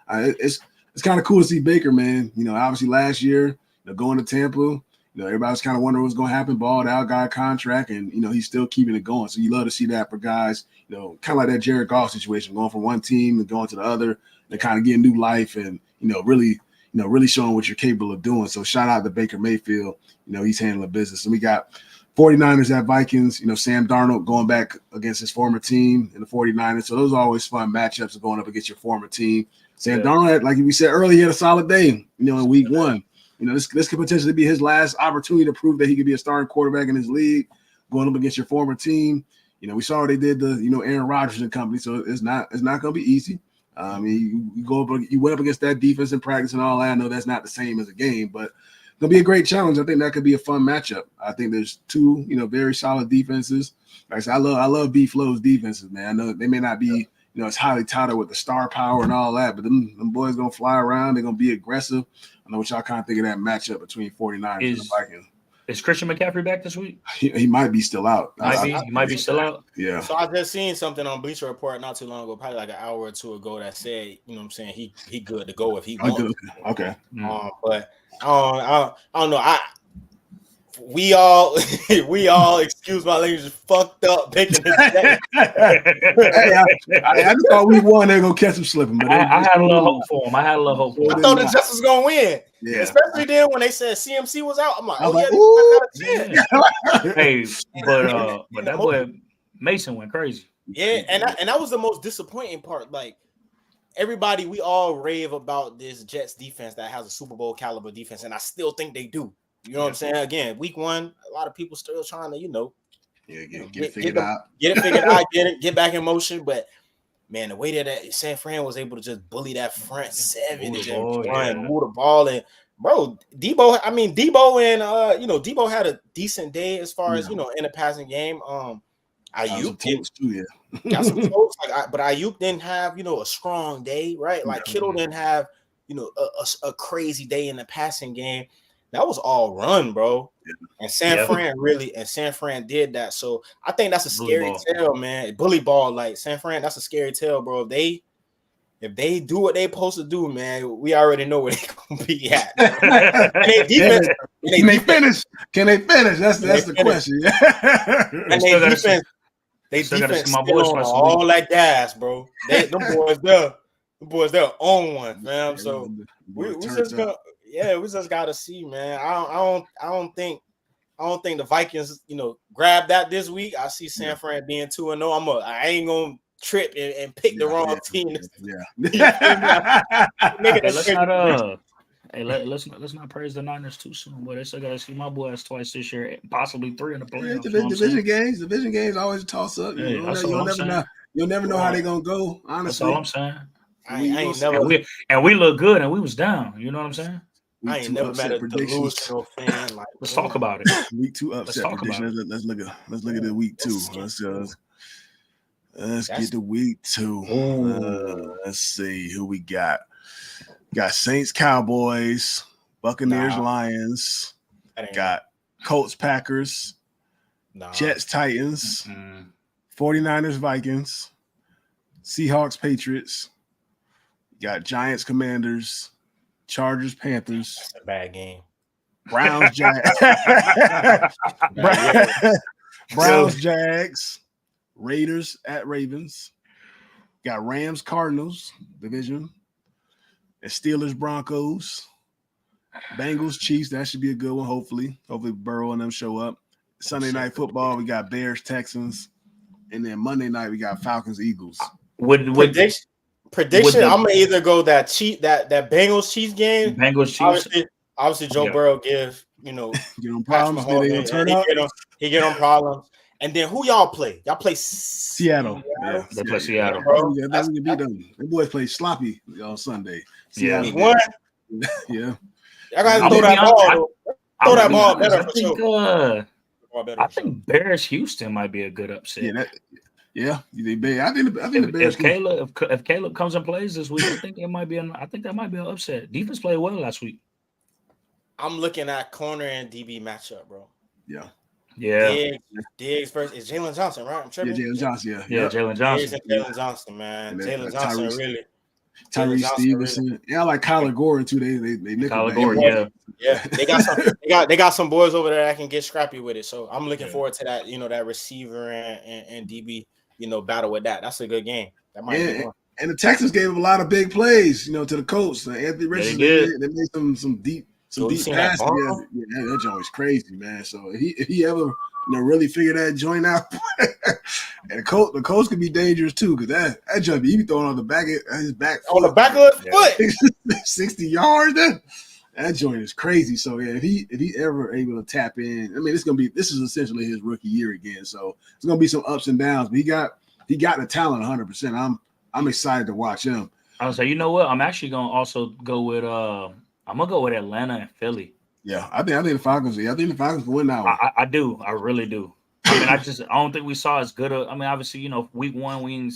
It's kind of cool to see Baker, man. Obviously last year, going to Tampa, everybody was kind of wondering what's going to happen. Balled out, got a contract, and he's still keeping it going. So you love to see that for guys, kind of like that Jared Goff situation, going from one team and going to the other, and kind of getting new life, and really showing what you're capable of doing. So shout out to Baker Mayfield. He's handling business, and we got 49ers at Vikings, Sam Darnold going back against his former team in the 49ers. So those are always fun matchups of going up against your former team. Sam Darnold, like we said earlier, he had a solid day, in Week 1. This could potentially be his last opportunity to prove that he could be a starting quarterback in his league, going up against your former team. We saw what they did to, Aaron Rodgers and company. So it's not going to be easy. You went up against that defense in practice and all that. I know that's not the same as a game, but it'll be a great challenge. I think that could be a fun matchup. I think there's two, very solid defenses. Like I said, I love B-Flow's defenses, man. I know they may not be, it's highly touted with the star power and all that, but them boys going to fly around. They're going to be aggressive. I know what y'all kind of think of that matchup between 49ers and the Vikings. Is Christian McCaffrey back this week? He might be still out. He might be still out. Yeah. So I just seen something on Bleacher Report not too long ago, probably like an hour or two ago, that said, he good to go if he wants. Okay. But I don't know. we all excuse my language, fucked up picking this game. I just thought we won. They're gonna catch them slipping, but I had a little hope for them. I thought the Jets was gonna win. Yeah. Especially then when they said CMC was out. I'm like, Hey, but that boy Mason went crazy. Yeah, and that was the most disappointing part. Like everybody, we all rave about this Jets defense that has a Super Bowl caliber defense, and I still think they do. You know what I'm saying? Again, week 1, a lot of people still trying to, get it figured out. Get back in motion. But man, the way that San Fran was able to just bully that front 7 and move the ball, and bro, Debo and Debo had a decent day as far as in the passing game. Ayuk got some close, but Ayuk didn't have a strong day, right? Like Kittle didn't have a crazy day in the passing game. That was all run, bro. And San Fran did that. So I think that's a scary tale, man. Bully ball, like San Fran, that's a scary tale, bro. If they do what they supposed to do, man, we already know where they're gonna be at. Can they finish? Can they finish? That's the question. And they defense still on all that gas, bro. Them boys they're on one, fam. So we just gotta see, man. I don't think the Vikings, grab that this week. I see San Fran being 2-0. I ain't gonna trip and pick the wrong team. Let's not praise the Niners too soon, but I still gotta see my boys twice this year, possibly 3 in the playoffs. Division games always a toss up. You'll never know how they're gonna go. Honestly, that's all I'm saying. We look good, and we was down. You know what I'm saying? I ain't never met a delusional fan. Like, let's talk about it. Week 2 upset prediction. Let's look at the week 2. Let's get to week 2. Let's see who we got. Got Saints, Cowboys, Buccaneers, Lions. Got Colts, Packers, Jets, Titans, 49ers, Vikings, Seahawks, Patriots. Got Giants, Commanders, Chargers, Panthers. That's a bad game. Browns, Jags. Browns, Jags. Raiders at Ravens. Got Rams, Cardinals, division. And Steelers, Broncos. Bengals, Chiefs. That should be a good one, hopefully. Hopefully Burrow and them show up. Sunday night football, we got Bears, Texans. And then Monday night, we got Falcons, Eagles. Prediction, I'm gonna either go that Bengals Chiefs game. Bengals Chiefs. Obviously Joe Burrow give get on problems. He get on problems. And then who y'all play? Y'all play Seattle. Yeah, they play Seattle. That's gonna beat them. Them boys play sloppy on Sunday. Seattle. Yeah. Yeah. I gotta throw that ball. Throw that ball better. I think Bears Houston might be a good upset. I think the Bears. If Caleb comes and plays this week, I think that might be an upset. Defense played well last week. I'm looking at corner and DB matchup, bro. Yeah. Diggs first is Jalen Johnson, right? I'm tripping. Yeah, Jalen Johnson. Yeah, Jalen Johnson. Jalen Johnson, man. Jalen Johnson really. Tyree Stevenson. Really. Yeah, I like Kyler Gordon too. They Kyler Gordon, yeah. They got some boys over there that can get scrappy with it. So I'm looking forward to that. That receiver and DB. Battle with that. That's a good game. That might be one. And the Texans gave him a lot of big plays. To the Colts. Anthony Richardson. They made some deep passes. That joint was crazy, man. So if he ever really figure that joint out, and the Colts could be dangerous too, because that joint he be throwing on the back of his back on the back of his foot, 60 yards. That joint is crazy. So if he ever able to tap in, this is essentially his rookie year again. So it's gonna be some ups and downs, but he got the talent 100%. I'm excited to watch him. I was like, you know what? I'm actually gonna also go with I'm gonna go with Atlanta and Philly. Yeah, I think the Falcons. I think the Falcons can win that one. I do. I really do. I don't think we saw as good. Obviously, week 1 we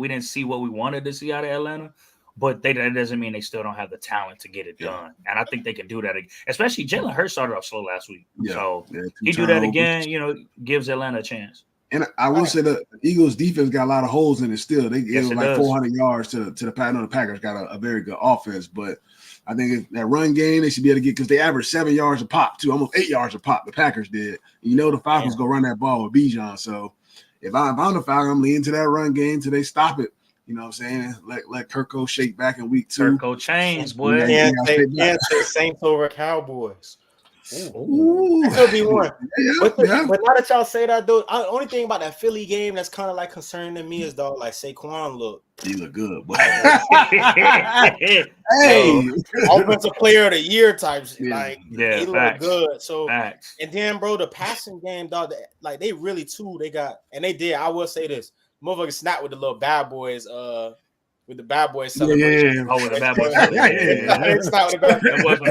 didn't see what we wanted to see out of Atlanta, but that doesn't mean they still don't have the talent to get it done. And I think they can do that. Especially Jalen Hurts started off slow last week, so he do that again. Gives Atlanta a chance. And I will say the Eagles defense got a lot of holes in it still. They gave like 400 yards to the Packers. I know the Packers got a very good offense, but I think that run game they should be able to get because they averaged 7 yards a pop too, almost 8 yards a pop. The Packers did. You know the Falcons gonna run that ball with Bijan. So if I'm the Falcons, I'm leaning to that run game till they stop it. You know what I'm saying? Let Kirko shake back in week 2. Kirko chains, boy. Can't say Saints over Cowboys. Ooh. That could be one. But now that y'all say that, though, the only thing about that Philly game that's kind of like concerning to me is though, like Saquon look. He look good, boy. Hey, offensive player of the year types. Like, he look good. So, and then, bro, the passing game, dog, like they really too. They got, and they did. I will say this, motherfucker snap with the little bad boys. With the bad boys celebration. Oh, with the bad boys.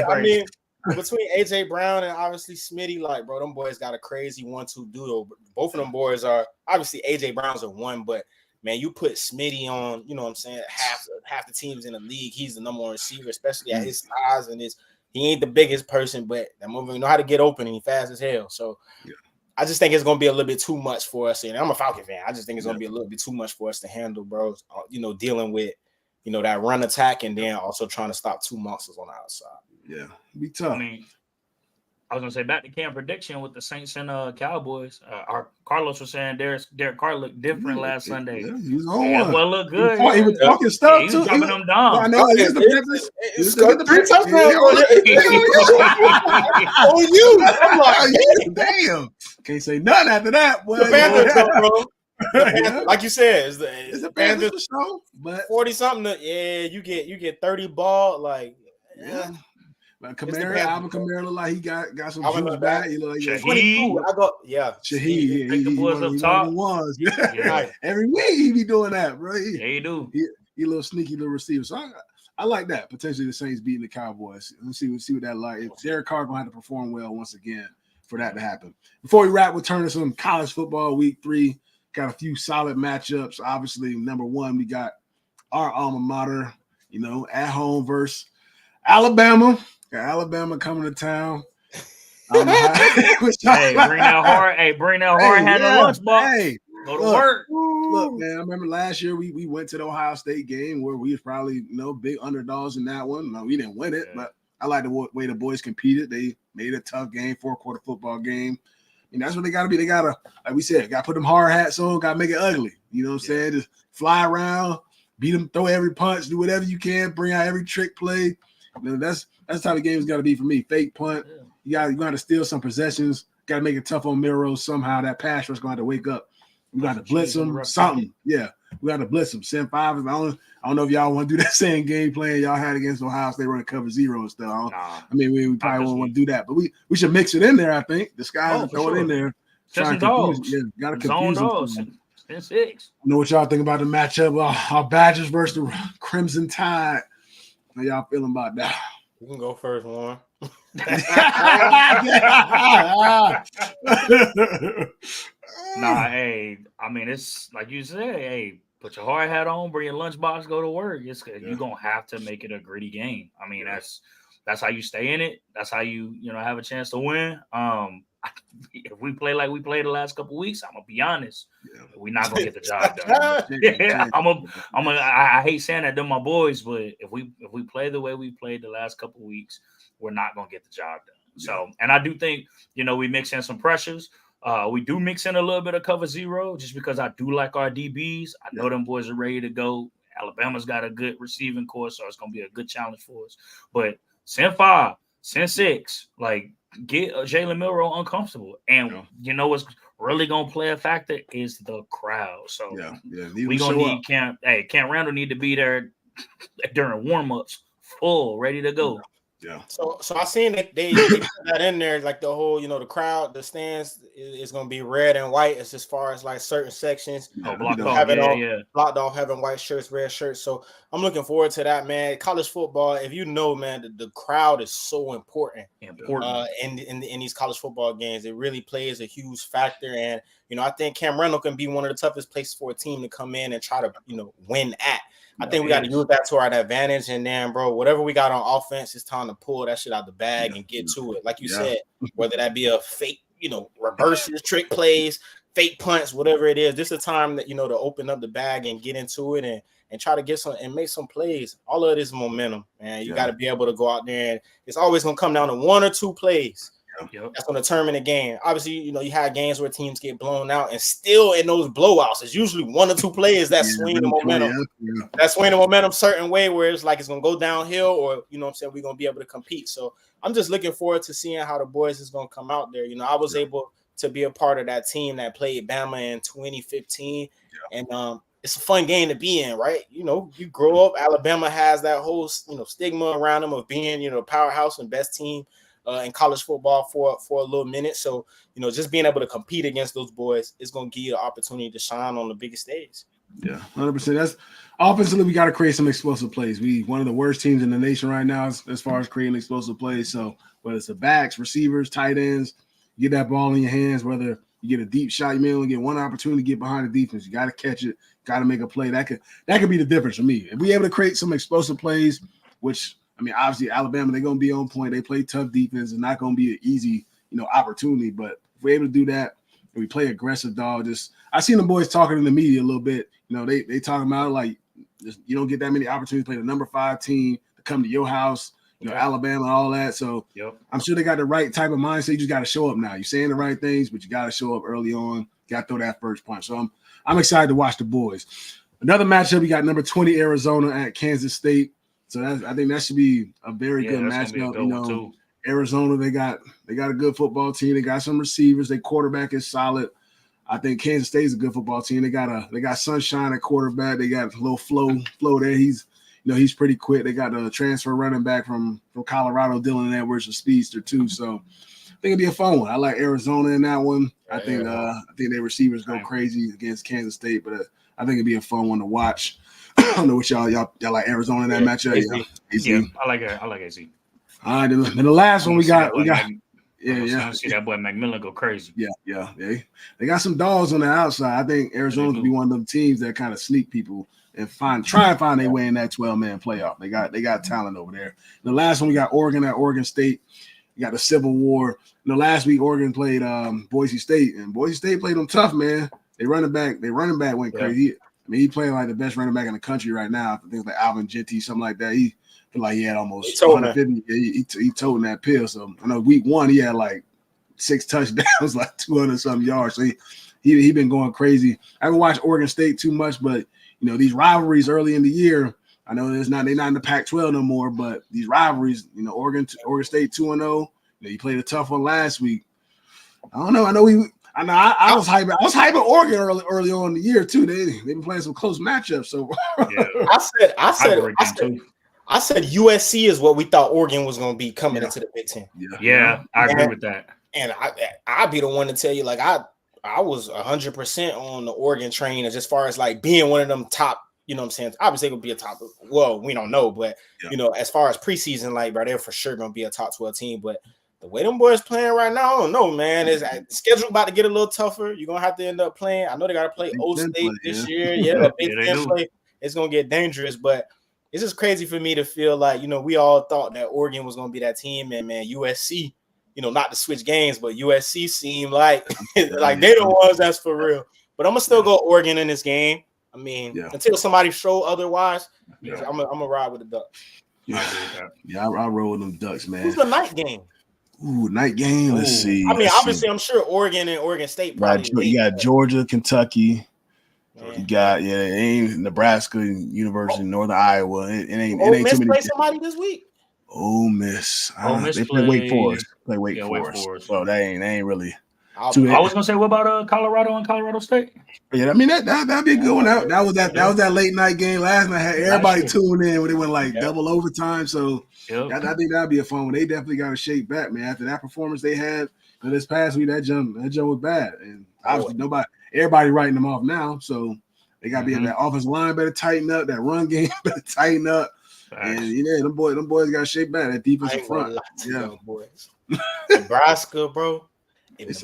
I mean. Between AJ Brown and obviously Smitty, like, bro, them boys got a crazy 1-2 duo. Both of them boys are obviously AJ Brown's a 1, but man, you put Smitty on, you know what I'm saying, half the teams in the league. He's the number 1 receiver, especially at his size and he ain't the biggest person, but that motherfucker know how to get open and he fast as hell. So I just think it's gonna be a little bit too much for us. And I'm a Falcon fan. I just think it's gonna be a little bit too much for us to handle, bro. You know, dealing with that run attack and then also trying to stop 2 monsters on the outside. Yeah, be tough. I mean, I was gonna say back to Cam prediction with the Saints and Cowboys. Our Carlos was saying Derek Carr looked different last Sunday. Yeah, he was on one. Well, look good. He was talking stuff he too. Was dropping them down. I know. He's the Panthers. He's got 3 touchdowns. Oh, you! I'm like, damn. Can't say nothing after that. Boy. The Panthers, bro. Like you said, it's the Panthers show, but 40 something. Yeah, you get 30 ball. Like, Like Alvin Kamara look like he got some juice back. You know, like Shaheed. Shaheed. He was up top. Every week he be doing that, bro. He do. He a little sneaky little receiver. So I like that. Potentially the Saints beating the Cowboys. Let's see what that like. If Derek Carr gonna have to perform well once again for that to happen. Before we wrap, we'll turn to some college football week 3. Got a few solid matchups. Obviously, number 1, we got our alma mater, at home versus Alabama. Got Alabama coming to town. Bring that hard. Bring that hard hat and lunchbox. Go to work. Look, man, I remember last year we went to the Ohio State game where we was probably big underdogs in that one. No, we didn't win it, but I like the way the boys competed. They made a tough game, 4-quarter football game. And that's what they got to be. They got to, like we said, got to put them hard hats on, got to make it ugly. You know what I'm saying? Just fly around, beat them, throw every punch, do whatever you can, bring out every trick play. That's the type of game it's got to be for me. Fake punt. You got to steal some possessions. Got to make it tough on Milrose somehow. That pass rush going to have to wake up. We got to blitz them. Something. Yeah, we got to blitz them. Send 5. I don't know if y'all want to do that same game plan y'all had against Ohio State running cover 0 and stuff. I mean, we probably won't want to do that, but we should mix it in there. I think disguise and throw it in there. Try to confuse. Yeah, got to confuse them. 10-6. Know what y'all think about the matchup? Our Badgers versus the Crimson Tide. How y'all feeling about that? You can go first, Warren. I mean, it's like you said, put your hard hat on, bring your lunchbox, go to work. You're gonna have to make it a gritty game. I mean, that's how you stay in it. That's how you have a chance to win. If we play like we played the last couple of weeks, I'm gonna be honest, we're not gonna get the job done. I hate saying that to my boys, but if we play the way we played the last couple of weeks, we're not gonna get the job done. So, and I do think we mix in some pressures. We do mix in a little bit of cover 0 just because I do like our DBs. I know them boys are ready to go. Alabama's got a good receiving course, so it's gonna be a good challenge for us. But send 5, send 6, like. Get Jalen Milroe uncomfortable. And what's really going to play a factor is the crowd. So we're going to need Cam Randall need to be there during warm-ups, full, ready to go. Yeah. So I seen that they put that in there, like the whole, the crowd, the stands is going to be red and white as far as like certain sections. Blocked off, having white shirts, red shirts. So I'm looking forward to that, man. College football, if man, the crowd is so important. In these college football games, it really plays a huge factor. And I think Cam Randall can be one of the toughest places for a team to come in and try to win at. I think we got to use that to our advantage. And then, bro, whatever we got on offense, it's time to pull that shit out the bag and get to it. Like you said, whether that be a fake, reverses, trick plays, fake punts, whatever it is. This is a time that, to open up the bag and get into it and try to get some and make some plays. All of it is momentum, man. You got to be able to go out there, and it's always going to come down to 1 or 2 plays. Yep. That's going to determine the game. Obviously, you have games where teams get blown out, and still in those blowouts, it's usually 1 or 2 plays that swing the momentum. Yeah. That swing the momentum certain way where it's like it's going to go downhill, or we're going to be able to compete. So I'm just looking forward to seeing how the boys is going to come out there. I was able to be a part of that team that played Bama in 2015, and it's a fun game to be in, right? You grow up, Alabama has that whole stigma around them of being the powerhouse and best team in college football for a little minute. So, just being able to compete against those boys is going to give you the opportunity to shine on the biggest stage. Yeah, 100%. That's offensively, we got to create some explosive plays. We one of the worst teams in the nation right now as far as creating explosive plays. So whether it's the backs, receivers, tight ends, you get that ball in your hands, whether you get a deep shot, you may only get one opportunity to get behind the defense. You got to catch it, got to make a play. That could be the difference for me. If we're able to create some explosive plays, which obviously Alabama, they're going to be on point. They play tough defense. It's not going to be an easy, opportunity. But if we're able to do that, and we play aggressive, I seen the boys talking in the media a little bit. They talking about like you don't get that many opportunities to play the number 5 team to come to your house, Alabama and all that. So I'm sure they got the right type of mindset. You just got to show up now. You're saying the right things, but you got to show up early on. Got to throw that first punch. So I'm excited to watch the boys. Another matchup, we got number 20 Arizona at Kansas State. So I think that should be a very good matchup. Arizona, they got a good football team. They got some receivers. Their quarterback is solid. I think Kansas State is a good football team. They got Sunshine at quarterback. They got a little flow there. He's pretty quick. They got a transfer running back from Colorado, Dylan Edwards, a speedster too. So I think it'll be a fun one. I like Arizona in that one. I think their receivers go crazy against Kansas State, but I think it'll be a fun one to watch. I don't know what y'all like Arizona in that matchup. Yeah, I like AZ. All right, then the last one we got. See that boy McMillan go crazy. Yeah. They got some dogs on the outside. I think Arizona could be one of them teams that kind of sneak people and try and find their way in that 12-man playoff. They got talent over there. And the last one we got Oregon at Oregon State. You got the Civil War. Last week Oregon played Boise State, and Boise State played them tough, man. Their running back went crazy. He playing like the best running back in the country right now. I think it's like Alvin Gentry, something like that. He feel like he had almost 150. He toting that pill. So I know week 1 he had like 6 touchdowns, like 200-something yards. So he been going crazy. I haven't watched Oregon State too much, but these rivalries early in the year. I know they're not in the Pac-12 no more, but these rivalries, Oregon State 2-0. You played a tough one last week. I don't know. I was hyping Oregon early on in the year too. They've been playing some close matchups. So I said USC is what we thought Oregon was going to be coming into the Big Ten. Yeah, I agree with that. And I'd be the one to tell you, like I was 100% on the Oregon train as far as like being one of them top. You know what I'm saying? Obviously, it would be a top. Well, we don't know, but as far as preseason, like they're for sure going to be a top 12 team. But the way them boys playing right now, I don't know, man. Is the schedule about to get a little tougher? You're gonna have to end up playing. I know they got to play O State this year. Yeah, Big Ten play. It's gonna get dangerous, but it's just crazy for me to feel like we all thought that Oregon was gonna be that team, and man, USC, not to switch games, but USC seemed like like they the ones that's for real. But I'm gonna still go Oregon in this game. I mean, until somebody show otherwise, I'm gonna ride with the Ducks. I roll with them Ducks, man. Who's the night game? Ooh, night game. Let's see. I mean, obviously, I'm sure Oregon and Oregon State. You got Georgia, Kentucky. You got Nebraska, University, Northern Iowa. It ain't too many. Play somebody this week. Ole Miss. They play Wake Forest. Wake Forest. So they ain't really. I was gonna say, what about Colorado and Colorado State? Yeah, I mean that'd be a good one. That was that late night game last night. Had everybody tuned in when it went like double overtime. So I think that'd be a fun one. They definitely got to shake back, man. After that performance they had this past week, that jump was bad, and obviously everybody writing them off now. So they got to be in that offensive line better tighten up. That run game better tighten up. And them boys got to shake back. That defensive front. Boys. Nebraska, bro. If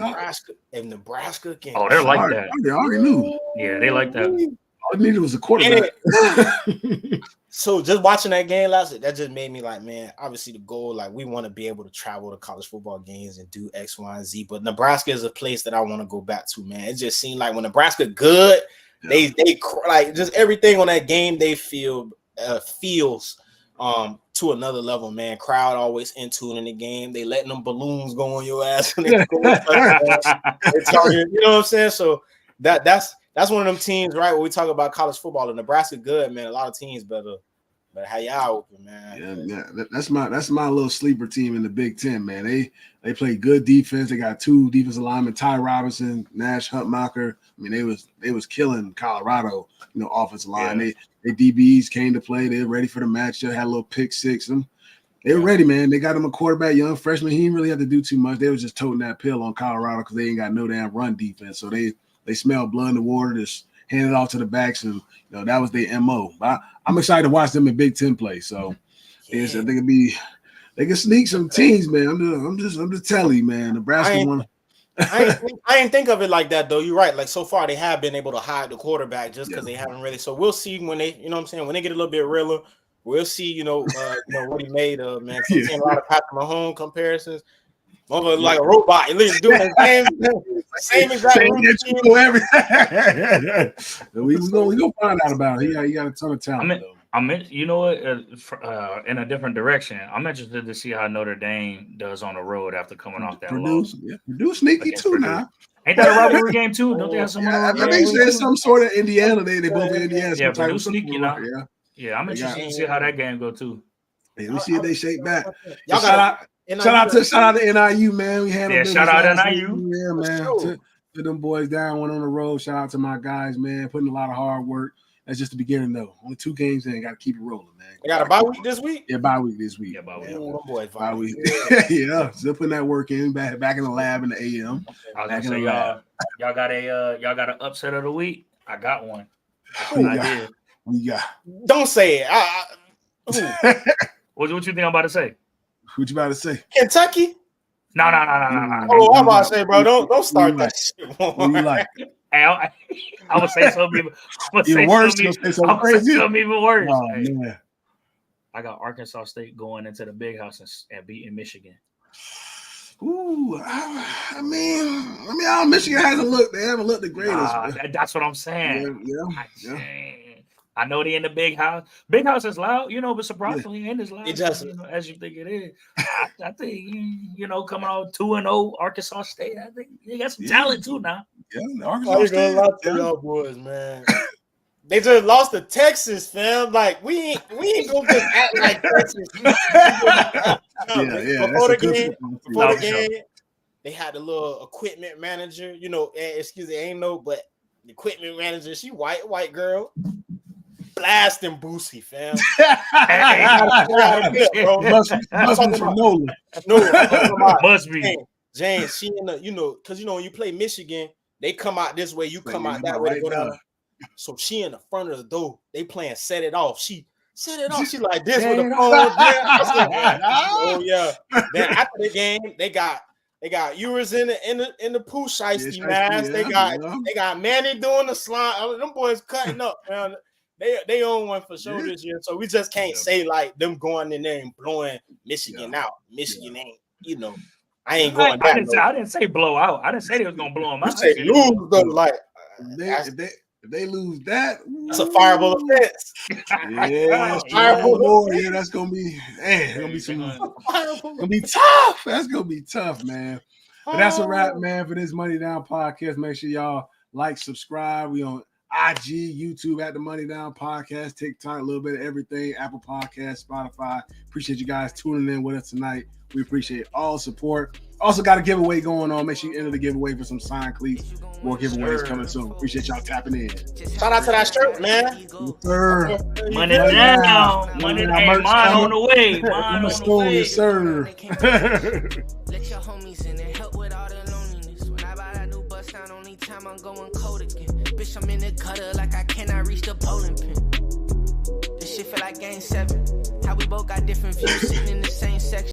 Nebraska can, they're like that. They already knew. Yeah, they like that. All I needed was a quarterback. So just watching that game last night, that just made me like, man, obviously the goal, like we want to be able to travel to college football games and do X, Y, and Z. But Nebraska is a place that I want to go back to, man. It just seemed like when Nebraska good, they like just everything on that game they feels to another level, man. Crowd always in tune in the game. They letting them balloons go on your ass when they go. You know what I'm saying? So that's one of them teams, right? When we talk about college football, and Nebraska good, man. A lot of teams better how y'all open, man. Yeah. That's my little sleeper team in the Big Ten, man. They play good defense. They got 2 defensive linemen, Ty Robinson, Nash Huntmacher. I mean, they was killing Colorado, offensive line. Yeah. They DBs came to play. They're ready for the match. They had a little pick six. They were ready, man. They got him a quarterback, young freshman. He didn't really have to do too much. They was just toting that pill on Colorado because they ain't got no damn run defense. So they smell blood in the water, just hand it off to the backs, and that was their MO. But I'm excited to watch them in Big Ten play. So I think they can sneak some teams, man. I'm just telling you, man. Nebraska won. I ain't think of it like that though. You're right. Like so far, they have been able to hide the quarterback just because they haven't really. So we'll see when they, what I'm saying, when they get a little bit realer. We'll see, what he made of, man. I'm seeing a lot of Patrick Mahomes comparisons. Over like a robot, he's doing the same exact everything. we gonna find out about it. He got a ton of talent. I'm in a different direction. I'm interested to see how Notre Dame does on the road after coming off that loss. Purdue sneaky too Purdue. Now. Ain't that a rivalry game too? Don't they have some? I think there's some sort of Indiana. They both in Indiana. Yeah, Purdue sneaky now. Yeah, I'm interested to see how that game go too. Yeah, we see if they shake back. Shout out to NIU, man. We had shout out to NIU. Yeah, man. To them boys down, went on the road. Shout out to my guys, man. Putting a lot of hard work. That's just the beginning, though. Only 2 games in. Got to keep it rolling, man. They got a bye week this week? Yeah, bye week this week. Yeah, bye week. Boys, bye week. Yeah, still putting that work in. Back in the lab in the AM. I was gonna say, y'all got an upset of the week. I got one. We got. Don't say it. What you think I'm about to say? What you about to say? Kentucky? No. Oh, I'm about to say, bro, don't start that shit. What you like? I would say something. Even worse. Something even worse. Oh, man. I got Arkansas State going into the big house and beating Michigan. Ooh, I mean, Michigan hasn't looked. They haven't looked the greatest. That's what I'm saying. Yeah. I know they in the big house. Big house is loud, but surprisingly ain't as loud as you think it is. I think coming out 2-0 Arkansas State. I think they got some talent too now. Yeah, Arkansas State. Y'all boys, man. They just lost to Texas, fam. Like we ain't gonna just act like Texas. Before the game, they had the little equipment manager. Ain't no, but the equipment manager. She white girl. Blasting Boosie, fam. Must be. James, she in the, because when you play Michigan, they come out this way, you come out that way to go down. So she in the front of the door. They playing set it off. She set it off. She like this with the phone. Oh yeah. Then after the game, they got viewers in the poo shiesty mask. They got Manny doing the slime. Them boys cutting up, man. They own one for sure this year, so we just can't say like them going in there and blowing Michigan out. Michigan ain't, I ain't going. I didn't say blow out. I didn't say they was gonna blow them out. You say lose though, like if they lose that, that's a fireable offense. Yeah, fireable. Yeah, that's gonna be. Gonna be tough. That's gonna be tough, man. But that's a wrap, man, for this Money Down podcast. Make sure y'all like, subscribe. We on IG, YouTube at the Money Down Podcast, TikTok, a little bit of everything, Apple Podcasts, Spotify. Appreciate you guys tuning in with us tonight. We appreciate all support. Also got a giveaway going on. Make sure you enter the giveaway for some signed cleats. More giveaways coming soon. Appreciate y'all tapping in. Shout out to that shirt, man. Yes, sir. Money down. Money down. Mine on the way. Mine on the way. Yes, sir. Let your homies in and help with all the loneliness. When I buy that new bus down, only time I'm going cold again. Bitch, I'm in the gutter like I cannot reach the bowling pin. This shit feel like game 7. How we both got different views sitting in the same section.